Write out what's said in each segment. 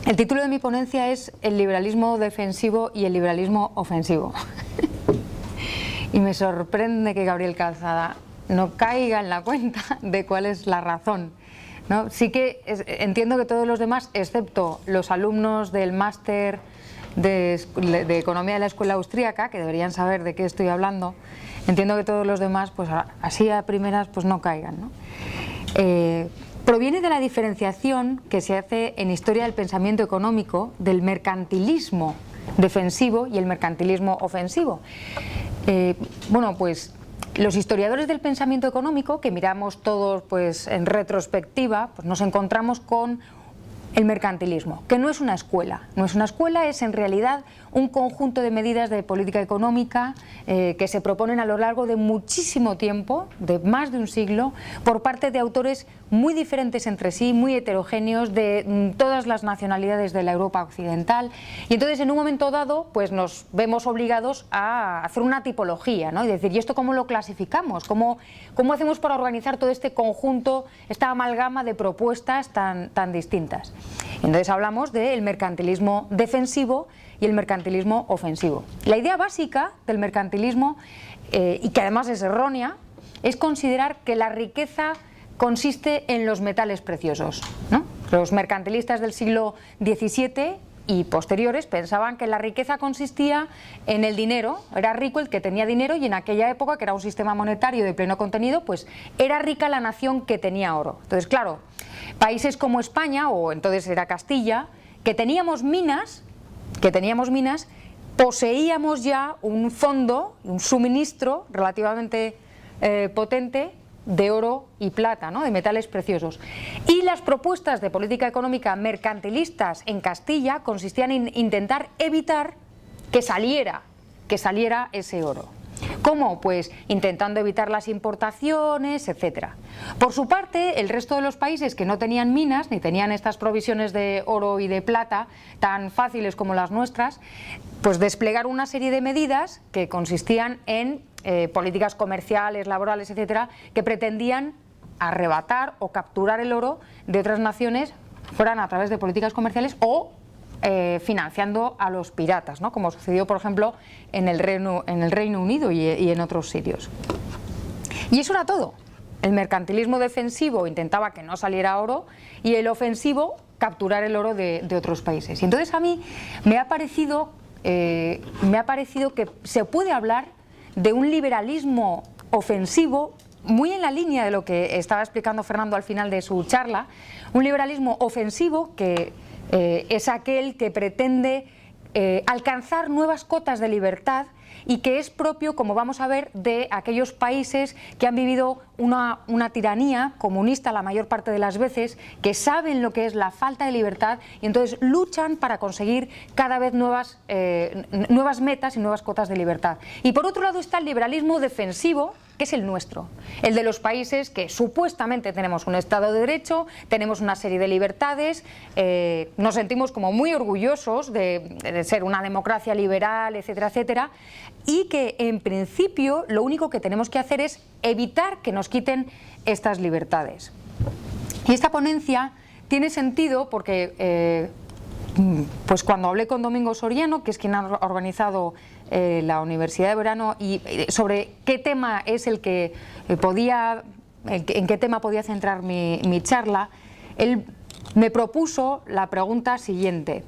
El título de mi ponencia es El liberalismo defensivo y el liberalismo ofensivo. Y me sorprende que Gabriel Calzada no caiga en la cuenta de cuál es la razón, ¿no? Sí que entiendo que todos los demás, excepto los alumnos del máster de Economía de la Escuela Austríaca, que deberían saber de qué estoy hablando, entiendo que todos los demás, pues así a primeras, pues no caigan, ¿no? Proviene de la diferenciación que se hace en Historia del Pensamiento Económico del mercantilismo defensivo y el mercantilismo ofensivo. Bueno, pues los historiadores del pensamiento económico, que miramos todos pues en retrospectiva, pues nos encontramos con el mercantilismo, que no es una escuela. No es una escuela, es en realidad un conjunto de medidas de política económica que se proponen a lo largo de muchísimo tiempo, de más de un siglo, por parte de autores muy diferentes entre sí, muy heterogéneos, de todas las nacionalidades de la Europa occidental. Y entonces, en un momento dado, pues nos vemos obligados a hacer una tipología, ¿no? Y decir, ¿y esto cómo lo clasificamos? ¿Cómo hacemos para organizar todo este conjunto, esta amalgama de propuestas tan distintas? Entonces hablamos del mercantilismo defensivo y el mercantilismo ofensivo. La idea básica del mercantilismo, y que además es errónea, es considerar que la riqueza consiste en los metales preciosos, ¿no? Los mercantilistas del siglo XVII y posteriores pensaban que la riqueza consistía en el dinero, era rico el que tenía dinero, y en aquella época, que era un sistema monetario de pleno contenido, pues era rica la nación que tenía oro. Entonces, claro, países como España, o entonces era Castilla, que teníamos minas, poseíamos ya un fondo, un suministro relativamente potente de oro y plata, ¿no? De metales preciosos. Y las propuestas de política económica mercantilistas en Castilla consistían en intentar evitar que saliera ese oro. ¿Cómo? Pues intentando evitar las importaciones, etcétera. Por su parte, el resto de los países que no tenían minas, ni tenían estas provisiones de oro y de plata tan fáciles como las nuestras, pues desplegaron una serie de medidas que consistían en políticas comerciales, laborales, etcétera, que pretendían arrebatar o capturar el oro de otras naciones, fueran a través de políticas comerciales o financiando a los piratas, ¿no? Como sucedió, por ejemplo, en el Reino Unido y en otros sitios. Y eso era todo. El mercantilismo defensivo intentaba que no saliera oro, y el ofensivo capturar el oro de otros países. Y entonces a mí me ha parecido que se puede hablar de un liberalismo ofensivo, muy en la línea de lo que estaba explicando Fernando al final de su charla, un liberalismo ofensivo que es aquel que pretende alcanzar nuevas cotas de libertad, y que es propio, como vamos a ver, de aquellos países que han vivido una tiranía comunista la mayor parte de las veces, que saben lo que es la falta de libertad, y entonces luchan para conseguir cada vez nuevas metas y nuevas cotas de libertad. Y por otro lado está el liberalismo defensivo, que es el nuestro, el de los países que supuestamente tenemos un Estado de Derecho, tenemos una serie de libertades, nos sentimos como muy orgullosos de ser una democracia liberal, etcétera, etcétera, y que en principio lo único que tenemos que hacer es evitar que nos quiten estas libertades. Y esta ponencia tiene sentido porque pues cuando hablé con Domingo Soriano, que es quien ha organizado la Universidad de Verano, y sobre qué tema es en qué tema podía centrar mi charla, él me propuso la pregunta siguiente: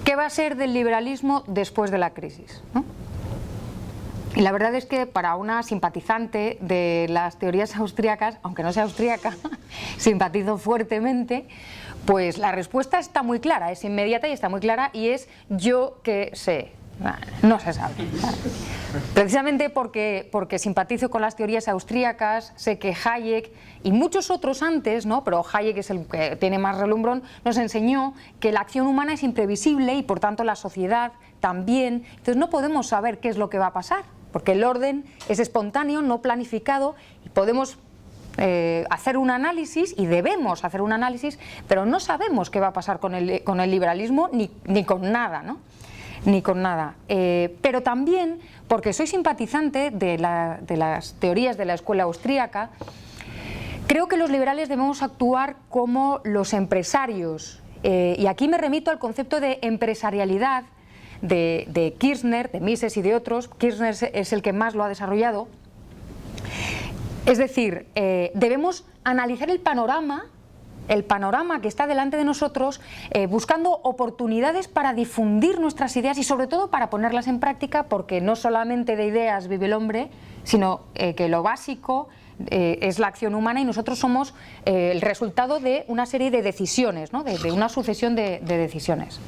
¿qué va a ser del liberalismo después de la crisis? ¿No? Y la verdad es que para una simpatizante de las teorías austríacas, aunque no sea austríaca, simpatizo fuertemente, pues la respuesta está muy clara, es inmediata y está muy clara, y es: yo qué sé. No se sabe. Precisamente porque simpatizo con las teorías austríacas, sé que Hayek y muchos otros antes, ¿no? Pero Hayek es el que tiene más relumbrón, nos enseñó que la acción humana es imprevisible y por tanto la sociedad también. Entonces no podemos saber qué es lo que va a pasar, porque el orden es espontáneo, no planificado, y podemos hacer un análisis, y debemos hacer un análisis, pero no sabemos qué va a pasar con el liberalismo ni con nada, ¿no? Ni con nada. Pero también porque soy simpatizante de las teorías de la escuela austríaca, creo que los liberales debemos actuar como los empresarios y aquí me remito al concepto de empresarialidad de Kirchner, de Mises y de otros. Kirchner es el que más lo ha desarrollado. Es decir, debemos analizar el panorama que está delante de nosotros, buscando oportunidades para difundir nuestras ideas y sobre todo para ponerlas en práctica, porque no solamente de ideas vive el hombre, sino que lo básico es la acción humana y nosotros somos el resultado de una serie de decisiones, ¿no? de una sucesión de decisiones.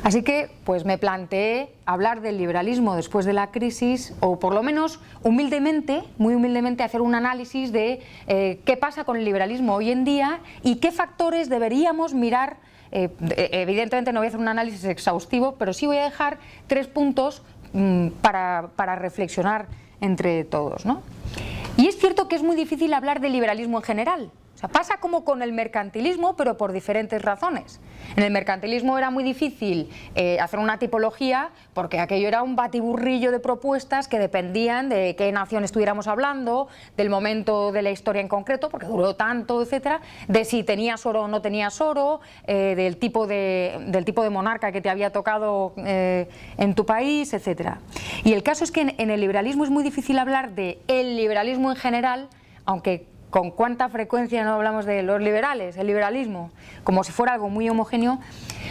Así que pues me planteé hablar del liberalismo después de la crisis, o por lo menos humildemente, muy humildemente, hacer un análisis de qué pasa con el liberalismo hoy en día y qué factores deberíamos mirar. Evidentemente no voy a hacer un análisis exhaustivo, pero sí voy a dejar 3 puntos para reflexionar entre todos, ¿no? Y es cierto que es muy difícil hablar de liberalismo en general. O sea, pasa como con el mercantilismo, pero por diferentes razones. En el mercantilismo era muy difícil hacer una tipología, porque aquello era un batiburrillo de propuestas que dependían de qué nación estuviéramos hablando, del momento de la historia en concreto, porque duró tanto, etcétera, de si tenías oro o no tenías oro, del tipo de monarca que te había tocado en tu país, etcétera. Y el caso es que en el liberalismo es muy difícil hablar de el liberalismo en general, aunque con cuánta frecuencia no hablamos de los liberales, el liberalismo, como si fuera algo muy homogéneo,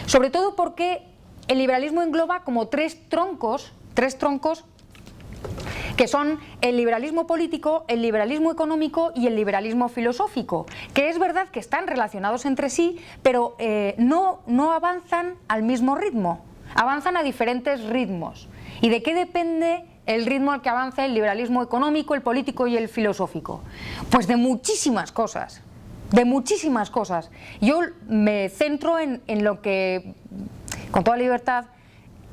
sobre todo porque el liberalismo engloba como 3 troncos que son el liberalismo político, el liberalismo económico y el liberalismo filosófico, que es verdad que están relacionados entre sí, pero no avanzan al mismo ritmo, avanzan a diferentes ritmos. ¿Y de qué depende el ritmo al que avanza el liberalismo económico, el político y el filosófico? Pues de muchísimas cosas, de muchísimas cosas. Yo me centro en lo que, con toda libertad,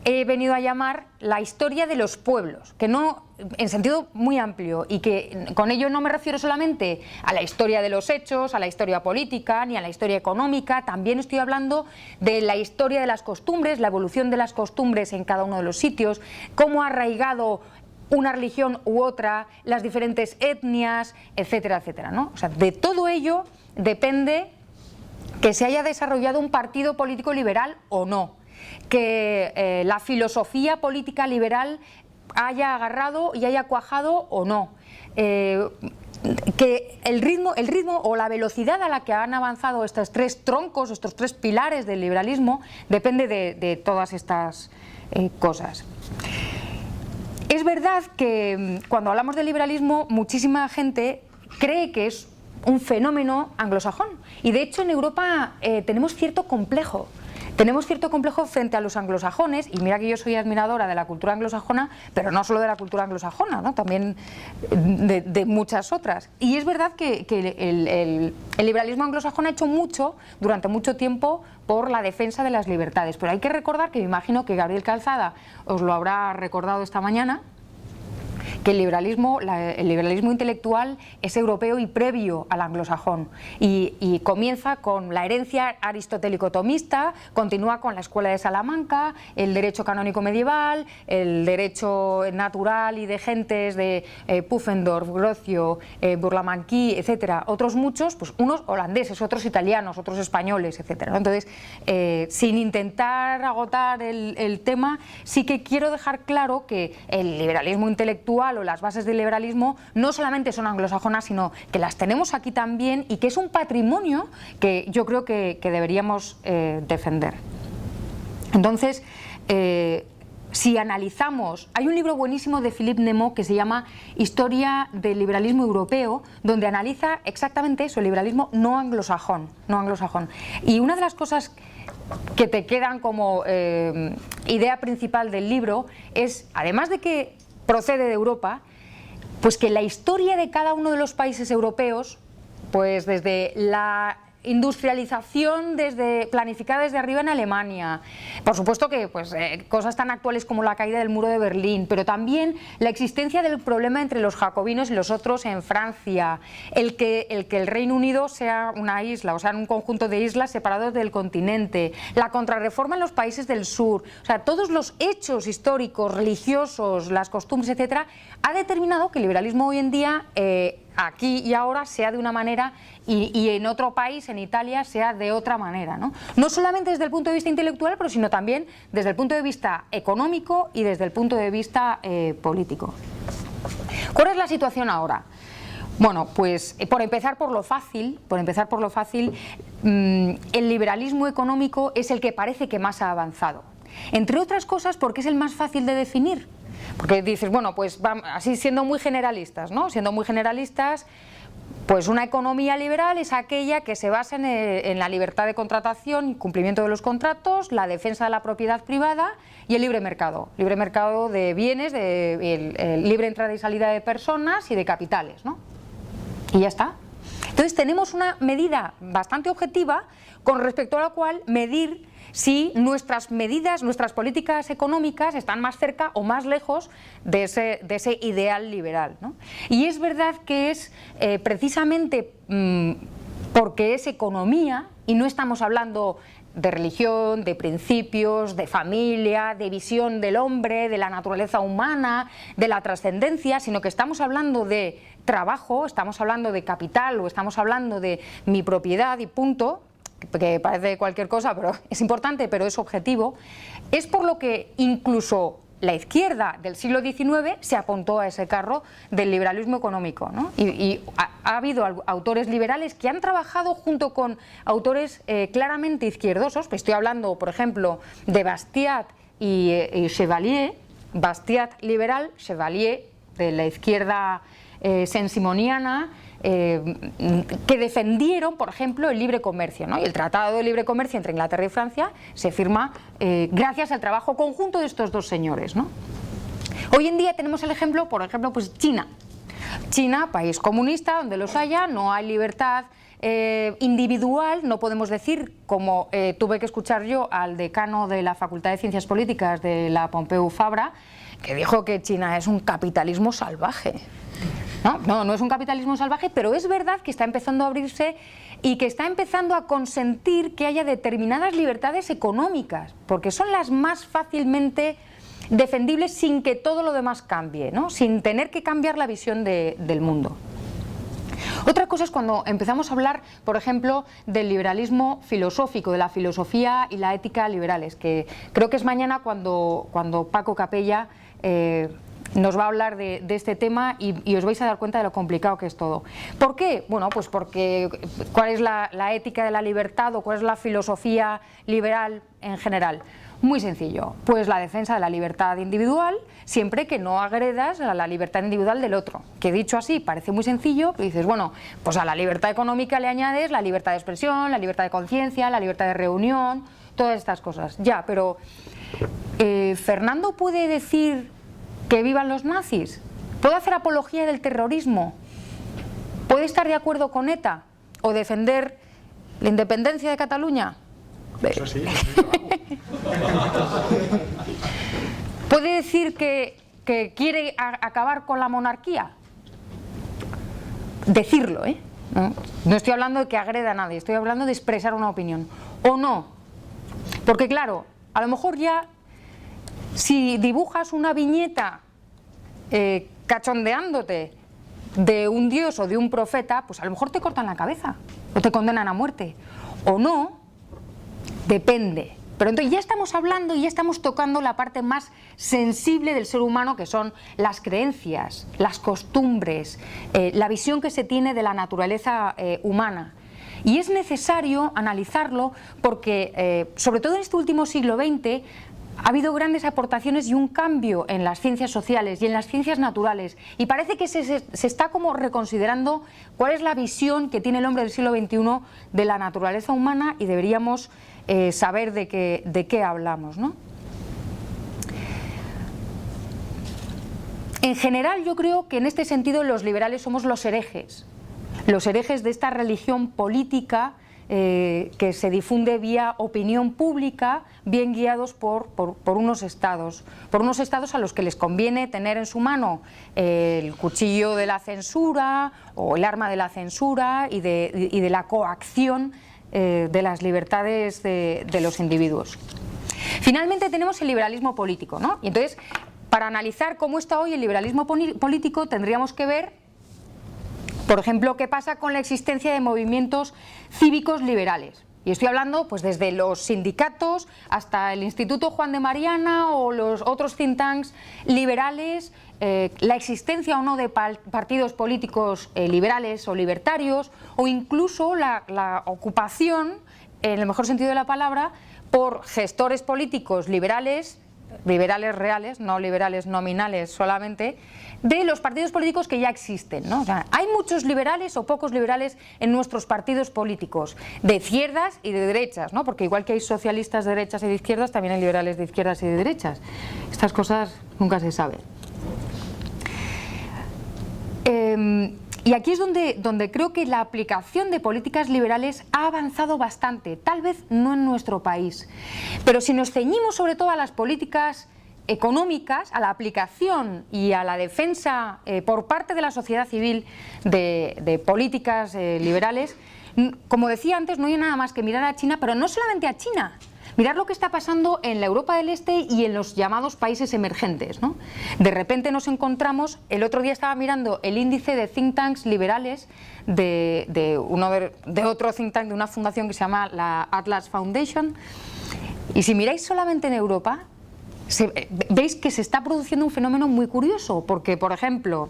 he venido a llamar la historia de los pueblos, que no, en sentido muy amplio, y que con ello no me refiero solamente a la historia de los hechos, a la historia política, ni a la historia económica. También estoy hablando de la historia de las costumbres, la evolución de las costumbres en cada uno de los sitios, cómo ha arraigado una religión u otra, las diferentes etnias, etcétera, etcétera, ¿no? O sea, de todo ello depende que se haya desarrollado un partido político liberal o no, que la filosofía política liberal haya agarrado y haya cuajado o no, que el ritmo o la velocidad a la que han avanzado estos 3 troncos, estos 3 pilares del liberalismo, depende de todas estas cosas. Es verdad que cuando hablamos de liberalismo, muchísima gente cree que es un fenómeno anglosajón, y de hecho en Europa tenemos cierto complejo. Tenemos cierto complejo frente a los anglosajones, y mira que yo soy admiradora de la cultura anglosajona, pero no solo de la cultura anglosajona, ¿no? También de muchas otras. Y es verdad que el liberalismo anglosajón ha hecho mucho, durante mucho tiempo, por la defensa de las libertades. Pero hay que recordar, que me imagino que Gabriel Calzada os lo habrá recordado esta mañana, que el liberalismo intelectual es europeo y previo al anglosajón, y comienza con la herencia aristotélico-tomista, continúa con la escuela de Salamanca, el derecho canónico medieval, el derecho natural y de gentes de Pufendorf, Grocio, Burlamaqui, etcétera, otros muchos, pues unos holandeses, otros italianos, otros españoles, etcétera, ¿no? Entonces, sin intentar agotar el tema, sí que quiero dejar claro que el liberalismo intelectual o las bases del liberalismo no solamente son anglosajonas, sino que las tenemos aquí también, y que es un patrimonio que yo creo que deberíamos defender. Entonces, si analizamos, hay un libro buenísimo de Philippe Nemo que se llama Historia del liberalismo europeo, donde analiza exactamente eso, el liberalismo no anglosajón. Y una de las cosas que te quedan como idea principal del libro es, además de que procede de Europa, pues que la historia de cada uno de los países europeos, pues desde la industrialización planificada desde arriba en Alemania, por supuesto que pues, cosas tan actuales como la caída del muro de Berlín, pero también la existencia del problema entre los jacobinos y los otros en Francia, el que el Reino Unido sea una isla, o sea, un conjunto de islas separados del continente, la contrarreforma en los países del sur, o sea, todos los hechos históricos, religiosos, las costumbres, etcétera, ha determinado que el liberalismo hoy en día aquí y ahora sea de una manera y en otro país, en Italia, sea de otra manera, ¿no? No solamente desde el punto de vista intelectual, pero sino también desde el punto de vista económico y desde el punto de vista político. ¿Cuál es la situación ahora? Bueno, pues por empezar por lo fácil, el liberalismo económico es el que parece que más ha avanzado. Entre otras cosas porque es el más fácil de definir. Porque dices, bueno, pues así siendo muy generalistas, ¿no? Siendo muy generalistas, pues una economía liberal es aquella que se basa en la libertad de contratación y cumplimiento de los contratos, la defensa de la propiedad privada y el libre mercado de bienes, el libre entrada y salida de personas y de capitales, ¿no? Y ya está. Entonces tenemos una medida bastante objetiva con respecto a la cual medir si nuestras medidas, nuestras políticas económicas están más cerca o más lejos de ese ideal liberal, ¿no? Y es verdad que es precisamente porque es economía y no estamos hablando de religión, de principios, de familia, de visión del hombre, de la naturaleza humana, de la trascendencia, sino que estamos hablando de trabajo, estamos hablando de capital o estamos hablando de mi propiedad y punto, que parece cualquier cosa, pero es importante, pero es objetivo. Es por lo que incluso la izquierda del siglo XIX se apuntó a ese carro del liberalismo económico, ¿no? Y ha habido autores liberales que han trabajado junto con autores claramente izquierdosos. Pues estoy hablando, por ejemplo, de Bastiat y Chevalier. Bastiat liberal, Chevalier de la izquierda sensimoniana, que defendieron, por ejemplo, el libre comercio, ¿no? Y el Tratado de Libre Comercio entre Inglaterra y Francia se firma gracias al trabajo conjunto de estos dos señores, ¿no? Hoy en día tenemos el ejemplo, por ejemplo, pues China. China, país comunista, donde los haya, no hay libertad individual, no podemos decir, como tuve que escuchar yo al decano de la Facultad de Ciencias Políticas de la Pompeu Fabra, que dijo que China es un capitalismo salvaje. No es un capitalismo salvaje, pero es verdad que está empezando a abrirse y que está empezando a consentir que haya determinadas libertades económicas, porque son las más fácilmente defendibles sin que todo lo demás cambie, ¿no? Sin tener que cambiar la visión del mundo. Otra cosa es cuando empezamos a hablar, por ejemplo, del liberalismo filosófico, de la filosofía y la ética liberales, que creo que es mañana cuando Paco Capella nos va a hablar de este tema y os vais a dar cuenta de lo complicado que es todo. ¿Por qué? Bueno, pues porque ¿cuál es la ética de la libertad o cuál es la filosofía liberal en general? Muy sencillo, pues la defensa de la libertad individual siempre que no agredas a la libertad individual del otro. Que dicho así parece muy sencillo, pero dices, bueno, pues a la libertad económica le añades la libertad de expresión, la libertad de conciencia, la libertad de reunión, todas estas cosas. Ya, pero ¿Fernando puede decir que vivan los nazis? ¿Puede hacer apología del terrorismo? ¿Puede estar de acuerdo con ETA? ¿O defender la independencia de Cataluña? Eso sí, ¿Puede decir que quiere acabar con la monarquía? Decirlo, ¿eh? No estoy hablando de que agreda a nadie, estoy hablando de expresar una opinión. ¿O no? Porque claro, a lo mejor ya si dibujas una viñeta cachondeándote de un dios o de un profeta, pues a lo mejor te cortan la cabeza o te condenan a muerte. O no, depende. Pero entonces ya estamos hablando y ya estamos tocando la parte más sensible del ser humano, que son las creencias, las costumbres, la visión que se tiene de la naturaleza humana. Y es necesario analizarlo porque, sobre todo en este último siglo XX, ha habido grandes aportaciones y un cambio en las ciencias sociales y en las ciencias naturales, y parece que se está como reconsiderando cuál es la visión que tiene el hombre del siglo XXI de la naturaleza humana, y deberíamos saber de qué hablamos, ¿no? En general, yo creo que en este sentido los liberales somos los herejes de esta religión política que se difunde vía opinión pública, bien guiados por unos estados a los que les conviene tener en su mano el cuchillo de la censura o el arma de la censura y de la coacción de las libertades de los individuos. Finalmente tenemos el liberalismo político, ¿no? Y entonces, para analizar cómo está hoy el liberalismo político, tendríamos que ver Por ejemplo, ¿qué pasa con la existencia de movimientos cívicos liberales? Y estoy hablando pues desde los sindicatos hasta el Instituto Juan de Mariana o los otros think tanks liberales, la existencia o no de partidos políticos liberales o libertarios, o incluso la ocupación, en el mejor sentido de la palabra, por gestores políticos liberales reales, no liberales nominales solamente, de los partidos políticos que ya existen, ¿no? O sea, hay muchos liberales o pocos liberales en nuestros partidos políticos, de izquierdas y de derechas, ¿no? Porque igual que hay socialistas de derechas y de izquierdas, también hay liberales de izquierdas y de derechas. Estas cosas nunca se saben. Y aquí es donde creo que la aplicación de políticas liberales ha avanzado bastante, tal vez no en nuestro país, pero si nos ceñimos sobre todo a las políticas económicas, a la aplicación y a la defensa por parte de la sociedad civil de políticas liberales, como decía antes, no hay nada más que mirar a China, pero no solamente a China. Mirar lo que está pasando en la Europa del Este y en los llamados países emergentes, ¿no? De repente nos encontramos, el otro día estaba mirando el índice de think tanks liberales de otro think tank, de una fundación que se llama la Atlas Foundation, y si miráis solamente en Europa, veis que se está produciendo un fenómeno muy curioso, porque, por ejemplo,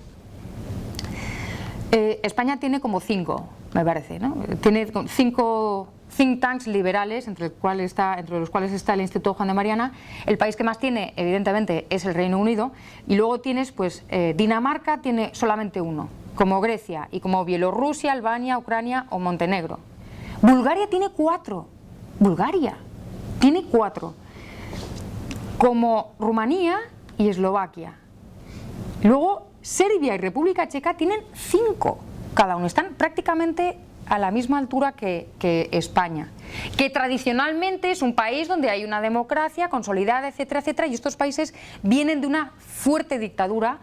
España tiene como 5, me parece, ¿no? Tiene 5 think tanks liberales, entre los cuales está el Instituto Juan de Mariana. El país que más tiene, evidentemente, es el Reino Unido, y luego tienes, pues, Dinamarca tiene solamente 1, como Grecia, y como Bielorrusia, Albania, Ucrania o Montenegro. Bulgaria tiene 4, Bulgaria tiene 4, como Rumanía y Eslovaquia. Luego Serbia y República Checa tienen 5 cada uno, están prácticamente a la misma altura que España, que tradicionalmente es un país donde hay una democracia consolidada, etcétera, etcétera, y estos países vienen de una fuerte dictadura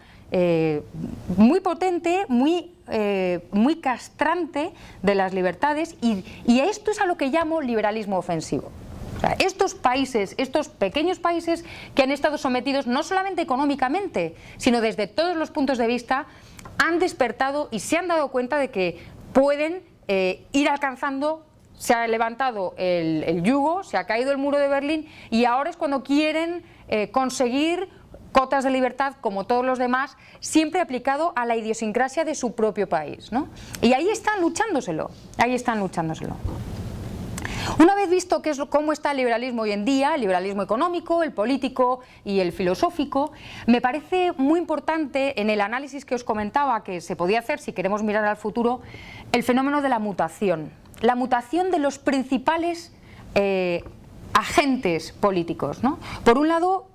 muy potente, muy castrante de las libertades, y a esto es a lo que llamo liberalismo ofensivo. O sea, estos países, estos pequeños países que han estado sometidos no solamente económicamente, sino desde todos los puntos de vista, han despertado y se han dado cuenta de que pueden ir alcanzando. Se ha levantado el yugo, se ha caído el muro de Berlín, y ahora es cuando quieren conseguir cotas de libertad como todos los demás, siempre aplicado a la idiosincrasia de su propio país, ¿no? Y ahí están luchándoselo, ahí están luchándoselo. Una vez visto cómo está el liberalismo hoy en día, el liberalismo económico, el político y el filosófico, me parece muy importante, en el análisis que os comentaba que se podía hacer si queremos mirar al futuro, el fenómeno de la mutación de los principales agentes políticos, ¿no? Por un lado,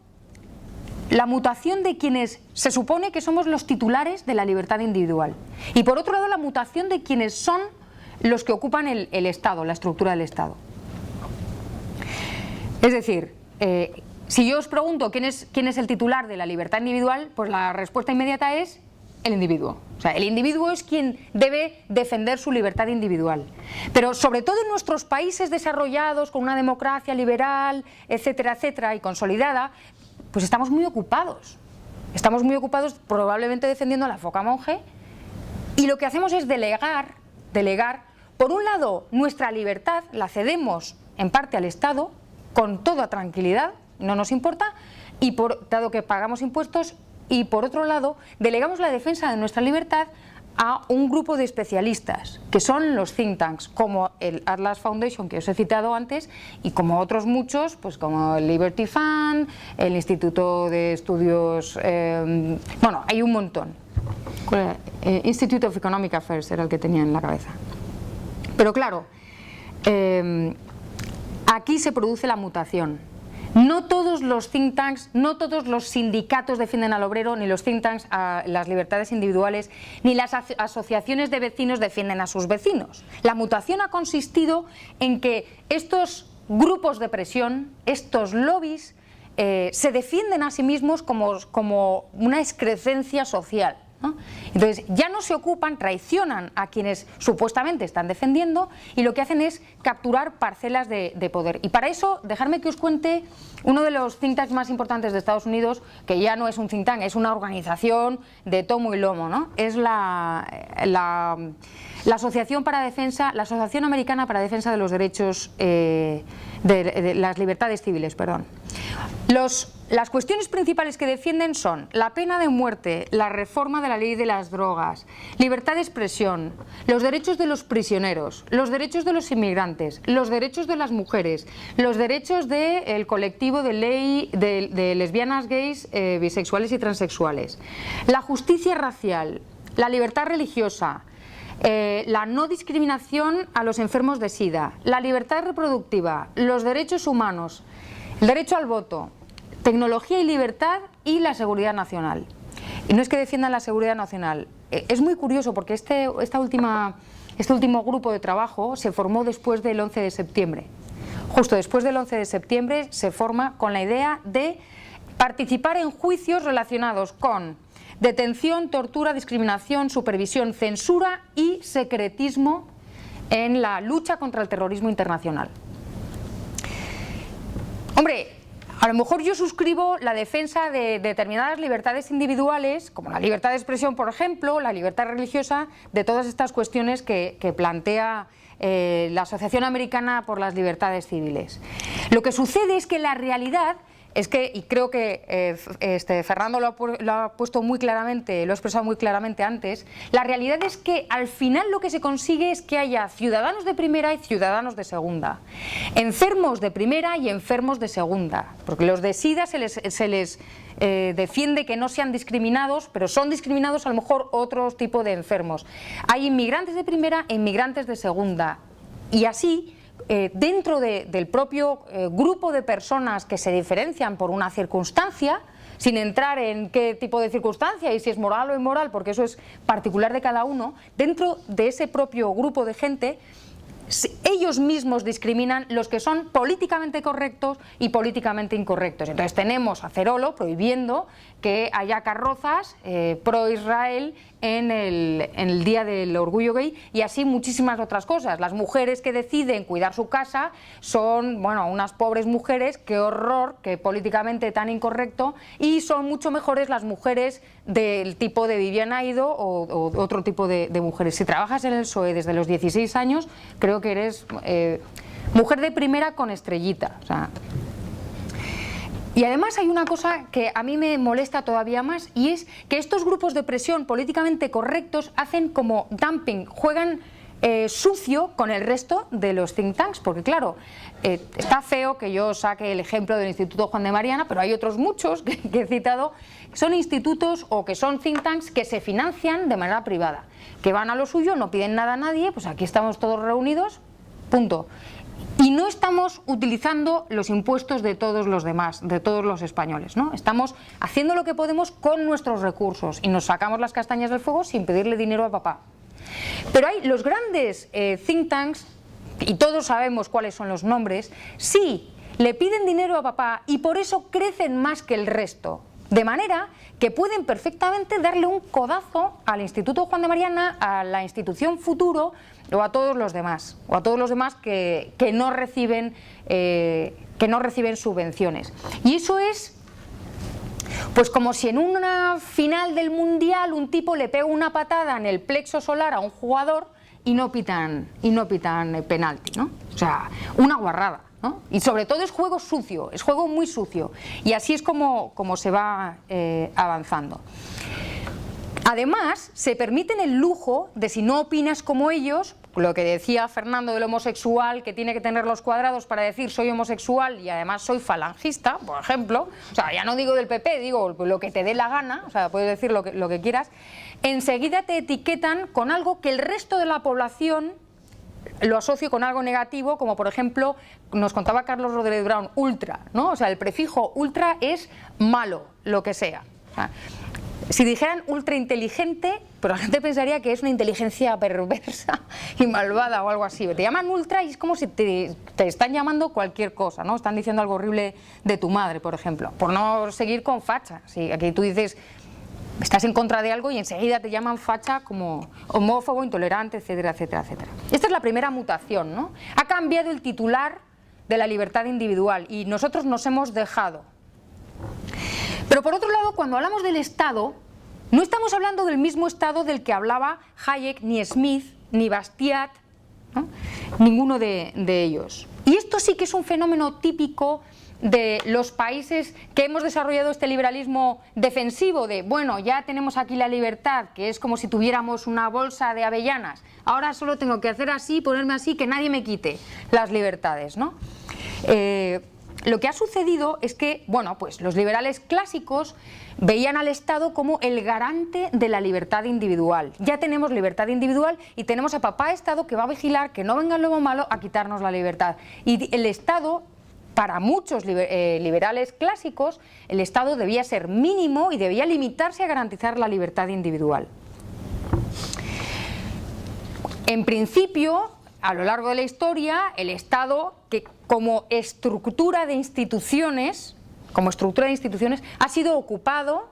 la mutación de quienes se supone que somos los titulares de la libertad individual, y por otro lado la mutación de quienes son los que ocupan el Estado, la estructura del Estado. Es decir, si yo os pregunto quién es el titular de la libertad individual, pues la respuesta inmediata es el individuo. O sea, el individuo es quien debe defender su libertad individual. Pero sobre todo en nuestros países desarrollados, con una democracia liberal, etcétera, etcétera, y consolidada, pues estamos muy ocupados. Estamos muy ocupados probablemente defendiendo a la foca monje, y lo que hacemos es delegar. Por un lado, nuestra libertad la cedemos en parte al Estado, con toda tranquilidad, no nos importa, y dado que pagamos impuestos, y por otro lado, delegamos la defensa de nuestra libertad a un grupo de especialistas, que son los think tanks, como el Atlas Foundation que os he citado antes, y como otros muchos, pues como el Liberty Fund, el Instituto de Estudios, bueno, hay un montón. Institute of Economic Affairs era el que tenía en la cabeza. Pero claro, aquí se produce la mutación. No todos los think tanks, no todos los sindicatos defienden al obrero, ni los think tanks a las libertades individuales, ni las asociaciones de vecinos defienden a sus vecinos. La mutación ha consistido en que estos grupos de presión, estos lobbies, se defienden a sí mismos como una excrecencia social, ¿no? Entonces ya no se ocupan, traicionan a quienes supuestamente están defendiendo y lo que hacen es capturar parcelas de poder. Y para eso, dejadme que os cuente uno de los think tanks más importantes de Estados Unidos, que ya no es un think tank, es una organización de tomo y lomo, ¿no? Es la Asociación la Asociación Americana para Defensa de los Derechos, de las Libertades Civiles, perdón. Las cuestiones principales que defienden son la pena de muerte, la reforma de la ley de las drogas, libertad de expresión, los derechos de los prisioneros, los derechos de los inmigrantes, los derechos de las mujeres, los derechos del colectivo de lesbianas, gays, bisexuales y transexuales, la justicia racial, la libertad religiosa, la no discriminación a los enfermos de SIDA, la libertad reproductiva, los derechos humanos, el derecho al voto, tecnología y libertad y la seguridad nacional. Y no es que defiendan la seguridad nacional, es muy curioso porque este último grupo de trabajo se formó después del 11 de septiembre. Justo después del 11 de septiembre se forma con la idea de participar en juicios relacionados con detención, tortura, discriminación, supervisión, censura y secretismo en la lucha contra el terrorismo internacional. Hombre, a lo mejor yo suscribo la defensa de determinadas libertades individuales, como la libertad de expresión, por ejemplo, la libertad religiosa, de todas estas cuestiones que plantea la Asociación Americana por las Libertades Civiles. Lo que sucede es que la realidad es que, y creo que Fernando lo ha puesto muy claramente, lo ha expresado muy claramente antes, la realidad es que al final lo que se consigue es que haya ciudadanos de primera y ciudadanos de segunda, enfermos de primera y enfermos de segunda, porque los de SIDA se les defiende que no sean discriminados, pero son discriminados a lo mejor otros tipos de enfermos. Hay inmigrantes de primera e inmigrantes de segunda, y así dentro del propio grupo de personas que se diferencian por una circunstancia, sin entrar en qué tipo de circunstancia y si es moral o inmoral, porque eso es particular de cada uno, dentro de ese propio grupo de gente, ellos mismos discriminan los que son políticamente correctos y políticamente incorrectos. Entonces tenemos a Cerolo prohibiendo que haya carrozas pro Israel en el Día del Orgullo Gay, y así muchísimas otras cosas. Las mujeres que deciden cuidar su casa son, bueno, unas pobres mujeres, qué horror, qué políticamente tan incorrecto, y son mucho mejores las mujeres del tipo de Viviana Aido o otro tipo de mujeres. Si trabajas en el PSOE desde los 16 años, creo que eres mujer de primera con estrellita. O sea, y además hay una cosa que a mí me molesta todavía más, y es que estos grupos de presión políticamente correctos hacen como dumping, juegan sucio con el resto de los think tanks, porque claro, está feo que yo saque el ejemplo del Instituto Juan de Mariana, pero hay otros muchos que he citado, que son institutos o que son think tanks que se financian de manera privada, que van a lo suyo, no piden nada a nadie, pues aquí estamos todos reunidos, punto. Y no estamos utilizando los impuestos de todos los demás, de todos los españoles, ¿no? Estamos haciendo lo que podemos con nuestros recursos y nos sacamos las castañas del fuego sin pedirle dinero a papá. Pero hay los grandes think tanks, y todos sabemos cuáles son los nombres, sí, le piden dinero a papá y por eso crecen más que el resto. De manera que pueden perfectamente darle un codazo al Instituto Juan de Mariana, a la institución Futuro o a todos los demás, que no reciben subvenciones. Y eso es pues como si en una final del Mundial un tipo le pega una patada en el plexo solar a un jugador y no pitan penalti, ¿no? O sea, una guarrada, ¿no? Y sobre todo es juego sucio, es juego muy sucio, y así es como se va avanzando. Además, se permiten el lujo de, si no opinas como ellos, lo que decía Fernando del homosexual, que tiene que tener los cuadrados para decir soy homosexual y además soy falangista, por ejemplo, o sea, ya no digo del PP, digo lo que te dé la gana, o sea, puedes decir lo que quieras, enseguida te etiquetan con algo que el resto de la población lo asocio con algo negativo, como por ejemplo, nos contaba Carlos Rodríguez Brown, ultra, ¿no? O sea, el prefijo ultra es malo, lo que sea. O sea, si dijeran ultra inteligente, pero la gente pensaría que es una inteligencia perversa y malvada o algo así. Te llaman ultra y es como si te están llamando cualquier cosa, ¿no? Están diciendo algo horrible de tu madre, por ejemplo, por no seguir con facha. Si aquí tú dices Estás en contra de algo y enseguida te llaman facha como homófobo, intolerante, etcétera, etcétera, etcétera. Esta es la primera mutación, ¿no? Ha cambiado el titular de la libertad individual y nosotros nos hemos dejado. Pero por otro lado, cuando hablamos del Estado, no estamos hablando del mismo Estado del que hablaba Hayek, ni Smith, ni Bastiat, ¿no? Ninguno de ellos. Y esto sí que es un fenómeno típico de los países que hemos desarrollado este liberalismo defensivo de, bueno, ya tenemos aquí la libertad, que es como si tuviéramos una bolsa de avellanas, ahora solo tengo que hacer así, ponerme así, que nadie me quite las libertades, ¿no? Lo que ha sucedido es que, bueno, pues los liberales clásicos veían al Estado como el garante de la libertad individual. Ya tenemos libertad individual y tenemos a papá Estado que va a vigilar que no venga el lobo malo a quitarnos la libertad. Y el Estado, para muchos liberales clásicos, el Estado debía ser mínimo y debía limitarse a garantizar la libertad individual. En principio, a lo largo de la historia, el Estado, que como estructura de instituciones, ha sido ocupado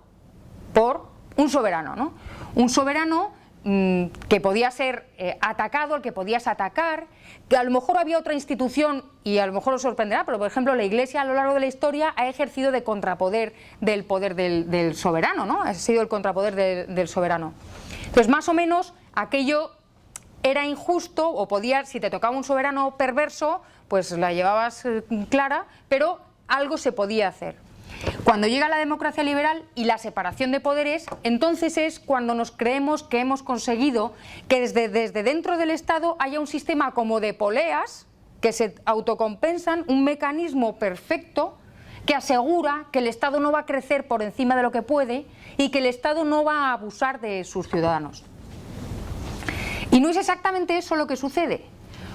por un soberano, ¿no? Un soberano que podía ser atacado, al que podías atacar, que a lo mejor había otra institución, y a lo mejor os sorprenderá, pero por ejemplo la Iglesia a lo largo de la historia ha ejercido de contrapoder del poder del soberano, ¿no? Ha sido el contrapoder del soberano. Entonces, más o menos, aquello era injusto, o podía, si te tocaba un soberano perverso, pues la llevabas clara, pero algo se podía hacer. Cuando llega la democracia liberal y la separación de poderes, entonces es cuando nos creemos que hemos conseguido que desde dentro del Estado haya un sistema como de poleas que se autocompensan, un mecanismo perfecto que asegura que el Estado no va a crecer por encima de lo que puede y que el Estado no va a abusar de sus ciudadanos. Y no es exactamente eso lo que sucede.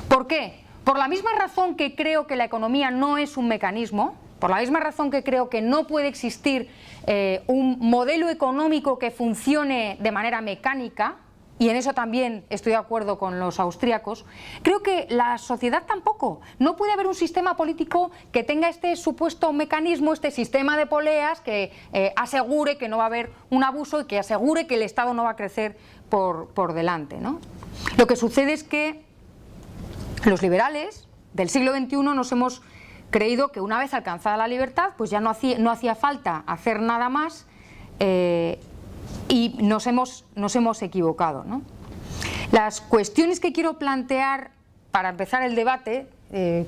¿Por qué? Por la misma razón que creo que la economía no es un mecanismo, por la misma razón que creo que no puede existir un modelo económico que funcione de manera mecánica, y en eso también estoy de acuerdo con los austríacos, creo que la sociedad tampoco. No puede haber un sistema político que tenga este supuesto mecanismo, este sistema de poleas que asegure que no va a haber un abuso y que asegure que el Estado no va a crecer por delante, ¿no? Lo que sucede es que los liberales del siglo XXI nos hemos creído que una vez alcanzada la libertad, pues ya no hacía falta hacer nada más, y nos hemos equivocado, ¿no? Las cuestiones que quiero plantear para empezar el debate,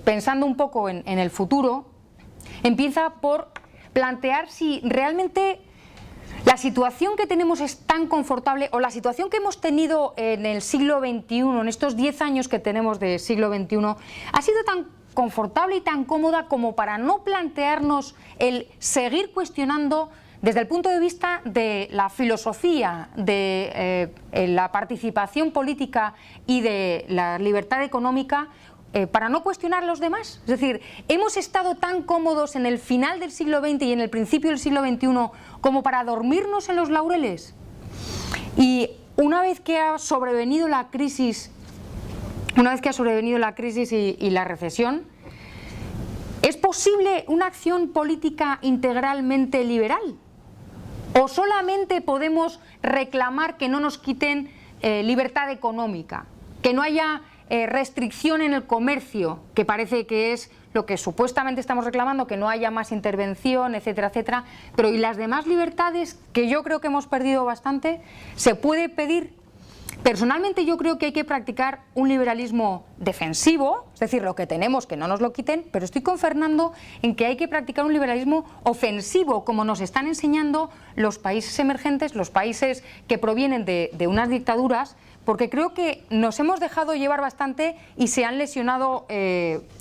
pensando un poco en el futuro, empieza por plantear si realmente la situación que tenemos es tan confortable, o la situación que hemos tenido en el siglo XXI, en estos 10 años que tenemos de siglo XXI, ha sido tan confortable y tan cómoda como para no plantearnos el seguir cuestionando desde el punto de vista de la filosofía, de la participación política y de la libertad económica, para no cuestionar a los demás. Es decir, hemos estado tan cómodos en el final del siglo XX y en el principio del siglo XXI como para dormirnos en los laureles. Y una vez que ha sobrevenido la crisis, y la recesión, ¿es posible una acción política integralmente liberal? ¿O solamente podemos reclamar que no nos quiten libertad económica, que no haya restricción en el comercio, que parece que es lo que supuestamente estamos reclamando, que no haya más intervención, etcétera, etcétera, pero ¿y las demás libertades, que yo creo que hemos perdido bastante, se puede pedir? Personalmente yo creo que hay que practicar un liberalismo defensivo, es decir, lo que tenemos que no nos lo quiten, pero estoy con Fernando en que hay que practicar un liberalismo ofensivo, como nos están enseñando los países emergentes, los países que provienen de unas dictaduras, porque creo que nos hemos dejado llevar bastante y se han lesionado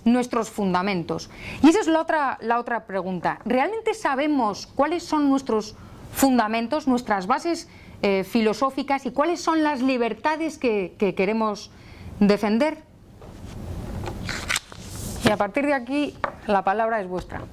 nuestros fundamentos. Y esa es la otra pregunta. ¿Realmente sabemos cuáles son nuestros fundamentos, nuestras bases filosóficas y cuáles son las libertades que queremos defender? Y a partir de aquí la palabra es vuestra.